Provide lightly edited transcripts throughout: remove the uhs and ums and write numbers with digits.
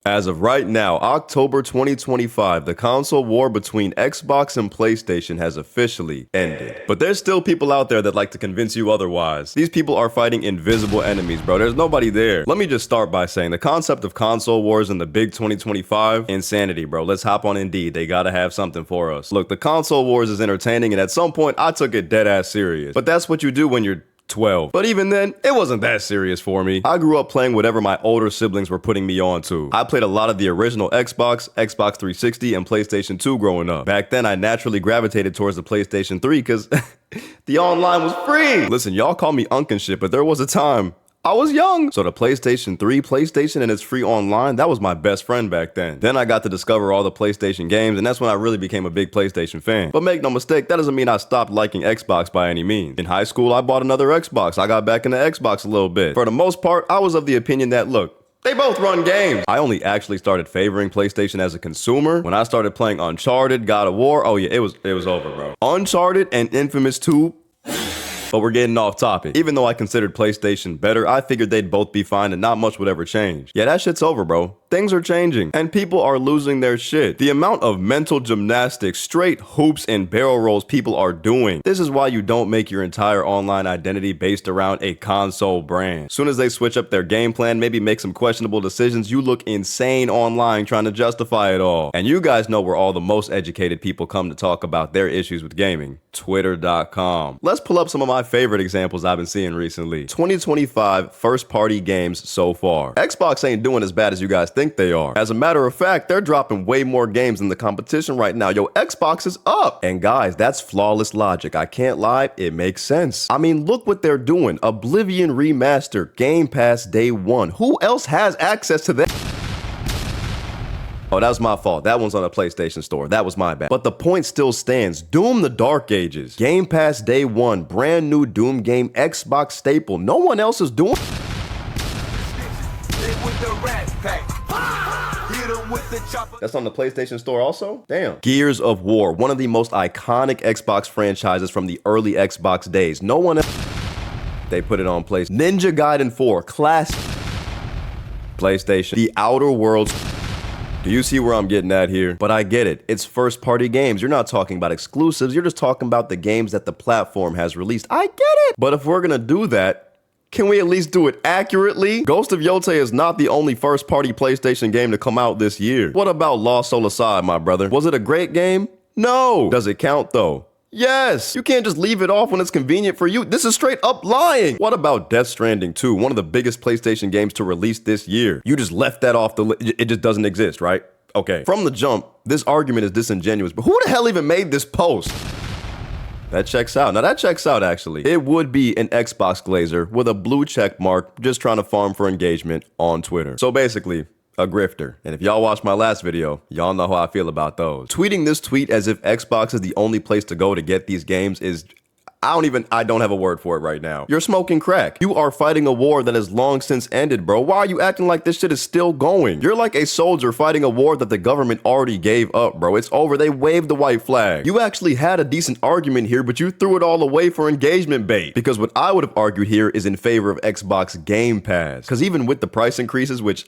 As of right now, October 2025, the console war between Xbox and PlayStation has officially ended. But there's still people out there that like to convince you otherwise. These people are fighting invisible enemies, bro. There's nobody there. Let me just start by saying the concept of console wars in the big 2025, insanity, bro. Let's hop on Indeed. They gotta have something for us. Look, the console wars is entertaining, and at some point, I took it dead ass serious. But that's what you do when you're 12. But even then, it wasn't that serious for me. I grew up playing whatever my older siblings were putting me on to. I played a lot of the original Xbox, Xbox 360, and PlayStation 2 growing up. Back then, I naturally gravitated towards the PlayStation 3 because the online was free. Listen, y'all call me Unk and shit, but there was a time I was young. So the PlayStation 3, PlayStation, and its free online, that was my best friend back then. Then I got to discover all the PlayStation games, and that's when I really became a big PlayStation fan. But make no mistake, that doesn't mean I stopped liking Xbox by any means. In high school, I bought another Xbox. I got back into Xbox a little bit. For the most part, I was of the opinion that, look, they both run games. I only actually started favoring PlayStation as a consumer when I started playing Uncharted, God of War. Oh yeah, it was over, bro. Uncharted and Infamous 2. But we're getting off topic. Even though I considered PlayStation better, I figured they'd both be fine and not much would ever change. Yeah, that shit's over, bro. Things are changing, and people are losing their shit. The amount of mental gymnastics, straight hoops, and barrel rolls people are doing. This is why you don't make your entire online identity based around a console brand. Soon as they switch up their game plan, maybe make some questionable decisions, you look insane online trying to justify it all. And you guys know where all the most educated people come to talk about their issues with gaming. Twitter.com. Let's pull up some of my favorite examples I've been seeing recently. 2025 first-party games so far. Xbox ain't doing as bad as you guys think they are. As a matter of fact, they're dropping way more games than the competition right now. Yo, Xbox is up. And guys, that's flawless logic. I can't lie, it makes sense. I mean, look what they're doing. Oblivion Remaster, Game Pass Day 1. Who else has access to that? Oh, that was my fault. That one's on the PlayStation Store. That was my bad. But the point still stands. Doom the Dark Ages. Game Pass Day 1. Brand new Doom game. Xbox staple. No one else is doing. That's on the PlayStation Store also? Damn. Gears of War. One of the most iconic Xbox franchises from the early Xbox days. No one else. They put it on PlayStation. Ninja Gaiden 4. Classic. PlayStation. The Outer Worlds. Do you see where I'm getting at here? But I get it. It's first-party games. You're not talking about exclusives. You're just talking about the games that the platform has released. I get it. But if we're gonna do that, can we at least do it accurately? Ghost of Yotei is not the only first-party PlayStation game to come out this year. What about Lost Soul Aside, my brother? Was it a great game? No. Does it count, though? Yes! You can't just leave it off when it's convenient for you. This is straight up lying! What about Death Stranding 2, one of the biggest PlayStation games to release this year? You just left that off the list. It just doesn't exist, right? Okay. From the jump, this argument is disingenuous, but who the hell even made this post? That checks out. Now that checks out, actually. It would be an Xbox glazer with a blue check mark just trying to farm for engagement on Twitter. So basically, a grifter. And if y'all watched my last video, y'all know how I feel about those. Tweeting this tweet as if Xbox is the only place to go to get these games is... I don't have a word for it right now. You're smoking crack. You are fighting a war that has long since ended, bro. Why are you acting like this shit is still going? You're like a soldier fighting a war that the government already gave up, bro. It's over. They waved the white flag. You actually had a decent argument here, but you threw it all away for engagement bait. Because what I would have argued here is in favor of Xbox Game Pass. Because even with the price increases, which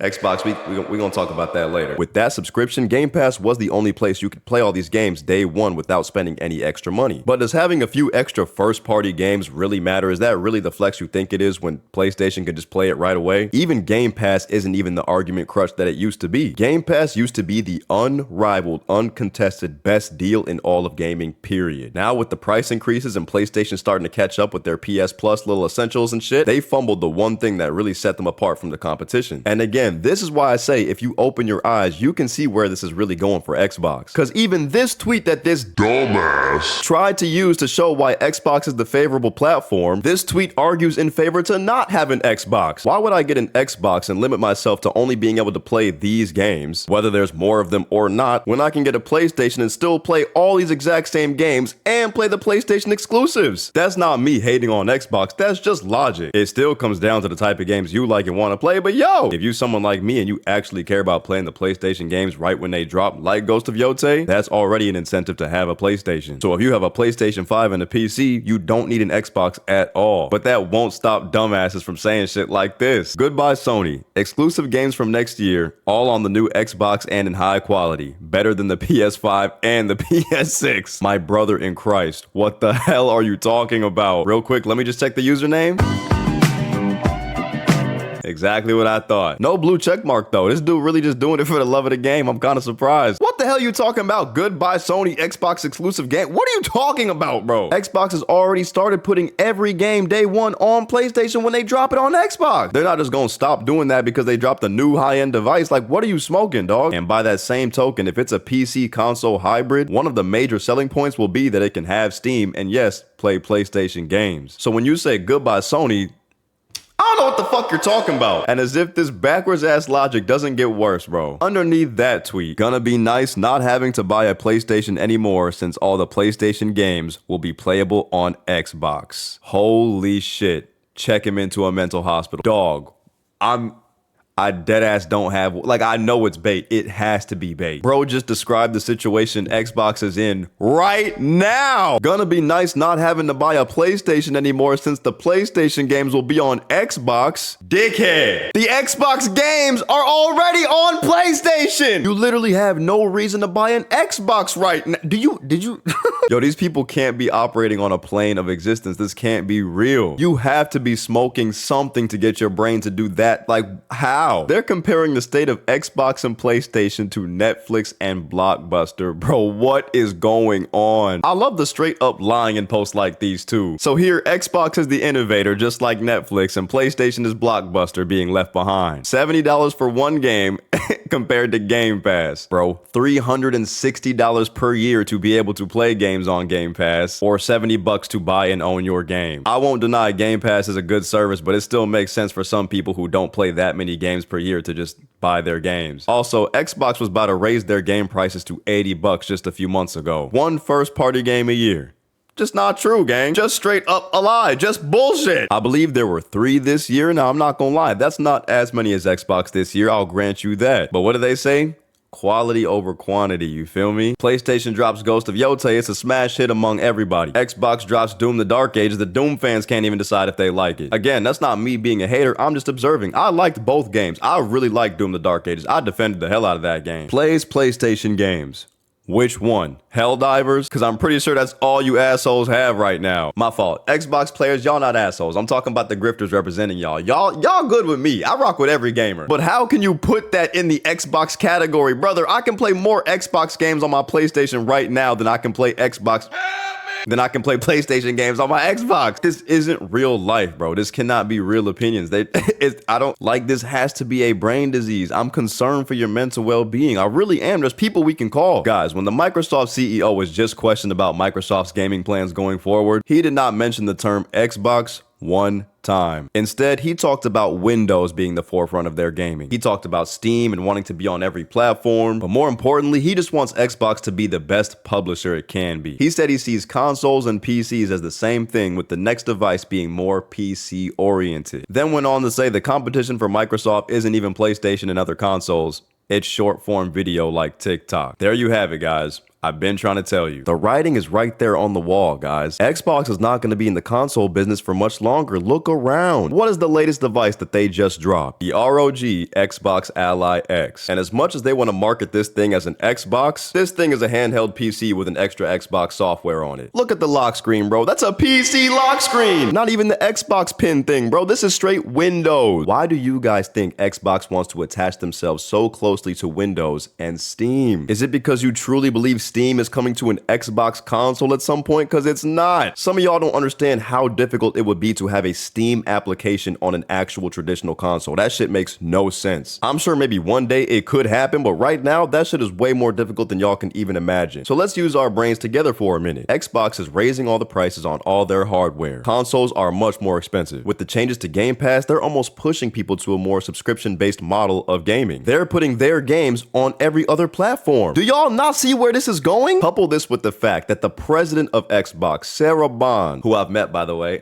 Xbox, we're gonna talk about that later. With that subscription, Game Pass was the only place you could play all these games day one without spending any extra money. But does having a few extra first-party games really matter? Is that really the flex you think it is when PlayStation can just play it right away? Even Game Pass isn't even the argument crutch that it used to be. Game Pass used to be the unrivaled, uncontested best deal in all of gaming, period. Now with the price increases and PlayStation starting to catch up with their PS Plus little essentials and shit, they fumbled the one thing that really set them apart from the competition. And again, this is why I say if you open your eyes, you can see where this is really going for Xbox. Because even this tweet that this dumbass tried to use to show why Xbox is the favorable platform, this tweet argues in favor to not have an Xbox. Why would I get an Xbox and limit myself to only being able to play these games, whether there's more of them or not, when I can get a PlayStation and still play all these exact same games and play the PlayStation exclusives? That's not me hating on Xbox, that's just logic. It still comes down to the type of games you like and want to play, but yo, if you someone like me and you actually care about playing the PlayStation games right when they drop, like Ghost of Yotei, that's already an incentive to have a PlayStation. So if you have a PlayStation 5 having a PC, you don't need an Xbox at all. But that won't stop dumbasses from saying shit like this. Goodbye, Sony. Exclusive games from next year, all on the new Xbox and in high quality. Better than the PS5 and the PS6. My brother in Christ, what the hell are you talking about? Real quick, let me just check the username. Exactly what I thought. No blue check mark though. This dude really just doing it for the love of the game. I'm kind of surprised. What the hell are you talking about? Goodbye Sony Xbox exclusive game? What are you talking about, bro? Xbox has already started putting every game day one on PlayStation when they drop it on Xbox. They're not just gonna stop doing that because they dropped a new high-end device. Like, what are you smoking, dog? And by that same token, if it's a PC console hybrid, one of the major selling points will be that it can have Steam and yes, play PlayStation games. So when you say goodbye Sony, I don't know what the fuck you're talking about. And as if this backwards ass logic doesn't get worse, bro. Underneath that tweet, gonna be nice not having to buy a PlayStation anymore since all the PlayStation games will be playable on Xbox. Holy shit. Check him into a mental hospital. Dog, I deadass don't have, like, I know it's bait. It has to be bait. Bro just described the situation Xbox is in right now. Gonna be nice not having to buy a PlayStation anymore since the PlayStation games will be on Xbox. Dickhead. The Xbox games are already on PlayStation. You literally have no reason to buy an Xbox right now. Did you? Yo, these people can't be operating on a plane of existence. This can't be real. You have to be smoking something to get your brain to do that. Like, how? They're comparing the state of Xbox and PlayStation to Netflix and Blockbuster. Bro, what is going on? I love the straight up lying in posts like these too. So here, Xbox is the innovator, just like Netflix, and PlayStation is Blockbuster being left behind. $70 for one game compared to Game Pass. Bro, $360 per year to be able to play games on Game Pass, or $70 to buy and own your game. I won't deny Game Pass is a good service, but it still makes sense for some people who don't play that many games per year to just buy their games. Also, Xbox was about to raise their game prices to $80 just a few months ago. One first party game a year. Just not true, gang. Just straight up a lie. Just bullshit. I believe there were 3 this year. Now, I'm not gonna lie. That's not as many as Xbox this year. I'll grant you that. But what do they say? Quality over quantity, you feel me? PlayStation drops Ghost of Yotei, it's a smash hit among everybody. Xbox drops Doom the Dark Ages, the Doom fans can't even decide if they like it. Again, that's not me being a hater, I'm just observing. I liked both games. I really liked Doom the Dark Ages. I defended the hell out of that game. Plays PlayStation games. Which one? Helldivers? Because I'm pretty sure that's all you assholes have right now. My fault. Xbox players, y'all not assholes. I'm talking about the grifters representing y'all. Y'all good with me. I rock with every gamer. But how can you put that in the Xbox category? Brother, I can play more Xbox games on my PlayStation right now than I can play PlayStation games on my Xbox. This isn't real life, bro. This cannot be real opinions. I don't like this. Has to be a brain disease. I'm concerned for your mental well-being. I really am. There's people we can call. Guys, when the Microsoft CEO was just questioned about Microsoft's gaming plans going forward, he did not mention the term Xbox one time. Instead, he talked about Windows being the forefront of their gaming. He talked about Steam and wanting to be on every platform, but more importantly, he just wants Xbox to be the best publisher it can be. He said he sees consoles and PCs as the same thing, with the next device being more PC oriented. Then went on to say the competition for Microsoft isn't even PlayStation and other consoles. It's short form video like TikTok. There you have it, guys. I've been trying to tell you. The writing is right there on the wall, guys. Xbox is not going to be in the console business for much longer. Look around. What is the latest device that they just dropped? The ROG Xbox Ally X. And as much as they want to market this thing as an Xbox, this thing is a handheld PC with an extra Xbox software on it. Look at the lock screen, bro. That's a PC lock screen. Not even the Xbox pin thing, bro. This is straight Windows. Why do you guys think Xbox wants to attach themselves so closely to Windows and Steam? Is it because you truly believe Steam is coming to an Xbox console at some point? Because it's not. Some of y'all don't understand how difficult it would be to have a Steam application on an actual traditional console. That shit makes no sense. I'm sure maybe one day it could happen, but right now that shit is way more difficult than y'all can even imagine. So let's use our brains together for a minute. Xbox is raising all the prices on all their hardware. Consoles are much more expensive. With the changes to Game Pass, they're almost pushing people to a more subscription-based model of gaming. They're putting their games on every other platform. Do y'all not see where this is going? Couple this with the fact that the president of Xbox, Sarah Bond, who I've met, by the way,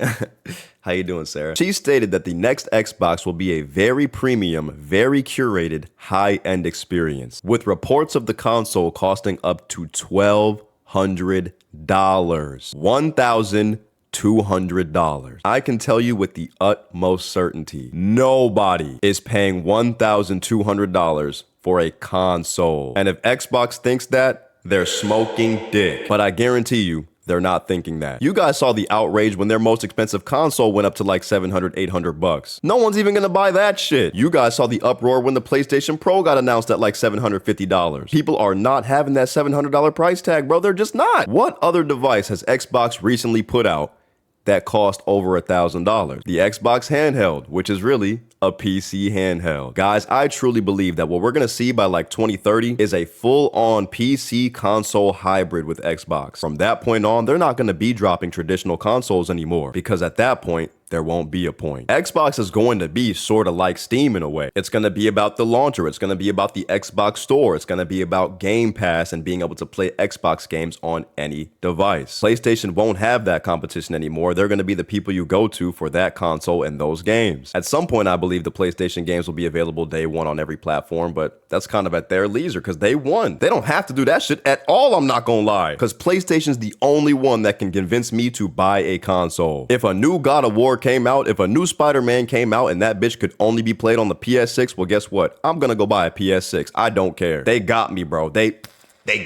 how you doing, Sarah? She stated that the next Xbox will be a very premium, very curated, high-end experience, with reports of the console costing up to $1,200. $1,200. I can tell you with the utmost certainty, nobody is paying $1,200 for a console. And if Xbox thinks that, they're smoking dick. But I guarantee you, they're not thinking that. You guys saw the outrage when their most expensive console went up to like 700, 800 bucks. No one's even gonna buy that shit. You guys saw the uproar when the PlayStation Pro got announced at like $750. People are not having that $700 price tag, bro. They're just not. What other device has Xbox recently put out that cost over $1,000? The Xbox handheld, which is really a PC handheld. Guys, I truly believe that what we're gonna see by like 2030 is a full-on PC console hybrid with Xbox. From that point on, they're not gonna be dropping traditional consoles anymore, because at that point, there won't be a point. Xbox is going to be sort of like Steam in a way. It's going to be about the launcher. It's going to be about the Xbox Store. It's going to be about Game Pass and being able to play Xbox games on any device. PlayStation won't have that competition anymore. They're going to be the people you go to for that console and those games. At some point, I believe the PlayStation games will be available day one on every platform, but that's kind of at their leisure because they won. They don't have to do that shit at all, I'm not going to lie, because PlayStation's the only one that can convince me to buy a console. If a new God of War came out, if a new Spider-Man came out and that bitch could only be played on the PS6, well, guess what? I'm gonna go buy a PS6. I don't care. They got me, bro. They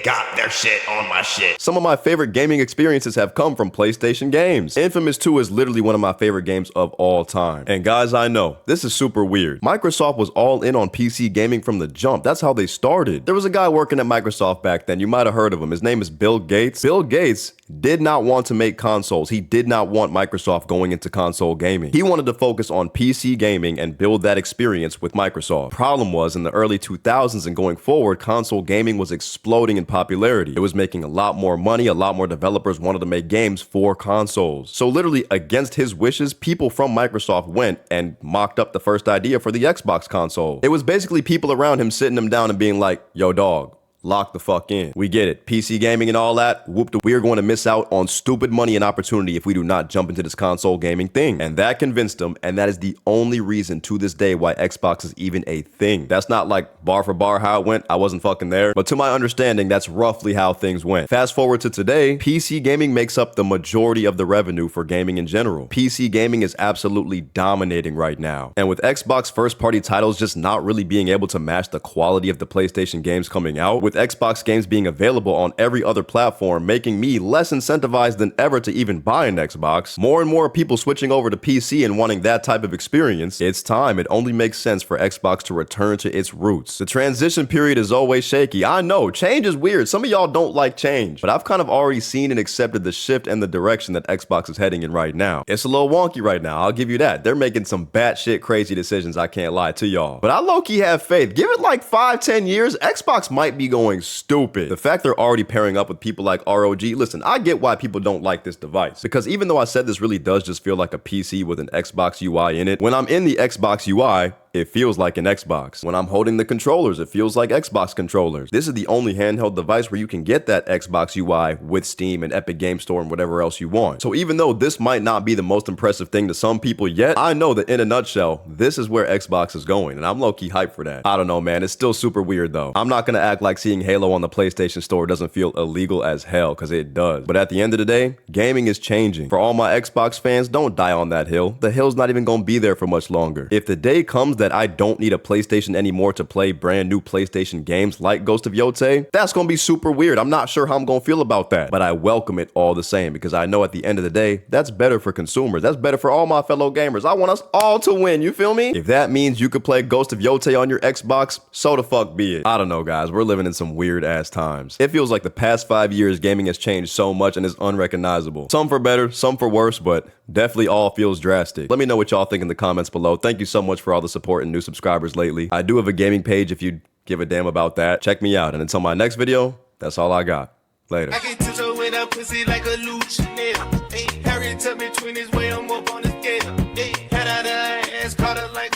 got their shit on my shit. Some of my favorite gaming experiences have come from PlayStation games. Infamous 2 is literally one of my favorite games of all time. And guys, I know, this is super weird. Microsoft was all in on PC gaming from the jump. That's how they started. There was a guy working at Microsoft back then. You might have heard of him. His name is Bill Gates. Bill Gates did not want to make consoles. He did not want Microsoft going into console gaming. He wanted to focus on PC gaming and build that experience with Microsoft. Problem was, in the early 2000s and going forward, console gaming was exploding in popularity. It was making a lot more money. A lot more developers wanted to make games for consoles. So literally against his wishes, people from Microsoft went and mocked up the first idea for the Xbox console. It was basically people around him sitting him down and being like, yo dog, lock the fuck in. We get it. PC gaming and all that, we are going to miss out on stupid money and opportunity if we do not jump into this console gaming thing. And that convinced them, and that is the only reason to this day why Xbox is even a thing. That's not like bar for bar how it went. I wasn't fucking there. But to my understanding, that's roughly how things went. Fast forward to today, PC gaming makes up the majority of the revenue for gaming in general. PC gaming is absolutely dominating right now. And with Xbox first-party titles just not really being able to match the quality of the PlayStation games coming out, with Xbox games being available on every other platform, making me less incentivized than ever to even buy an Xbox, more and more people switching over to PC and wanting that type of experience, it's time. It only makes sense for Xbox to return to its roots. The transition period is always shaky. I know, change is weird. Some of y'all don't like change, but I've kind of already seen and accepted the shift and the direction that Xbox is heading in right now. It's a little wonky right now, I'll give you that. They're making some batshit crazy decisions, I can't lie to y'all. But I low-key have faith. Give it like 5-10 years, Xbox might be going stupid. The fact they're already pairing up with people like ROG, listen, I get why people don't like this device, because even though I said this really does just feel like a PC with an Xbox UI in it, when I'm in the Xbox UI, it feels like an Xbox. When I'm holding the controllers, it feels like Xbox controllers. This is the only handheld device where you can get that Xbox UI with Steam and Epic Game Store and whatever else you want. So even though this might not be the most impressive thing to some people yet, I know that in a nutshell, this is where Xbox is going, and I'm low-key hyped for that. I don't know, man. It's still super weird, though. I'm not gonna act like seeing Halo on the PlayStation Store doesn't feel illegal as hell, because it does. But at the end of the day, gaming is changing. For all my Xbox fans, don't die on that hill. The hill's not even gonna be there for much longer. If the day comes that I don't need a PlayStation anymore to play brand new PlayStation games like Ghost of Yotei, that's gonna be super weird. I'm not sure how I'm gonna feel about that, but I welcome it all the same, because I know at the end of the day, that's better for consumers. That's better for all my fellow gamers. I want us all to win, you feel me? If that means you could play Ghost of Yotei on your Xbox, so the fuck be it. I don't know, guys. We're living in some weird ass times. It feels like the past 5 years, gaming has changed so much and is unrecognizable. Some for better, some for worse, but definitely all feels drastic. Let me know what y'all think in the comments below. Thank you so much for all the support and new subscribers lately. I do have a gaming page if you give a damn about that. Check me out. And until my next video, that's all I got. Later. I can touch her with a pussy like Illogical. Harry tell me 20s way I'm up on the scale. Head out of her ass, caught her like